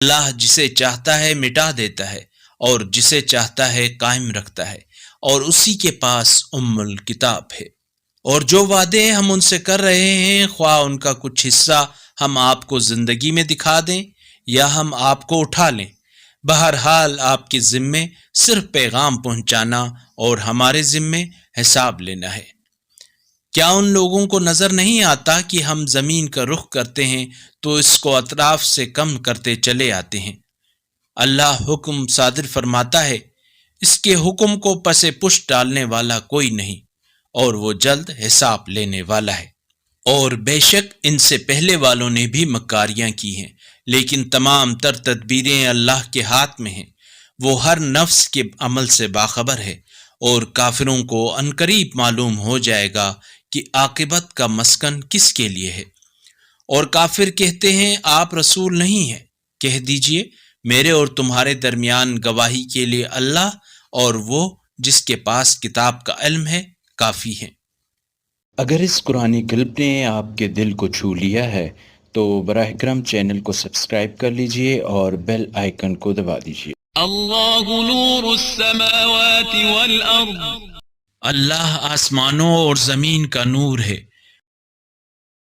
اللہ جسے چاہتا ہے مٹا دیتا ہے اور جسے چاہتا ہے قائم رکھتا ہے، اور اسی کے پاس الکتاب ہے۔ اور جو وعدے ہم ان سے کر رہے ہیں، خواہ ان کا کچھ حصہ ہم آپ کو زندگی میں دکھا دیں یا ہم آپ کو اٹھا لیں، بہرحال آپ کے ذمے صرف پیغام پہنچانا اور ہمارے ذمے حساب لینا ہے۔ کیا ان لوگوں کو نظر نہیں آتا کہ ہم زمین کا رخ کرتے ہیں تو اس کو اطراف سے کم کرتے چلے آتے ہیں؟ اللہ حکم صادر فرماتا ہے، اس کے حکم کو پس پشت ڈالنے والا کوئی نہیں، اور وہ جلد حساب لینے والا ہے۔ اور بے شک ان سے پہلے والوں نے بھی مکاریاں کی ہیں، لیکن تمام تر تدبیریں اللہ کے ہاتھ میں ہیں، وہ ہر نفس کے عمل سے باخبر ہے، اور کافروں کو عنقریب معلوم ہو جائے گا کہ عاقبت کا مسکن کس کے لیے ہے۔ اور کافر کہتے ہیں آپ رسول نہیں ہیں، کہہ دیجئے میرے اور تمہارے درمیان گواہی کے لیے اللہ اور وہ جس کے پاس کتاب کا علم ہے کافی ہیں۔ اگر اس قرآنی کلپ نے آپ کے دل کو چھو لیا ہے تو براہ کرم چینل کو سبسکرائب کر لیجئے اور بیل آئیکن کو دبا دیجئے۔ اللہ نور السماوات والارض، اللہ آسمانوں اور زمین کا نور ہے۔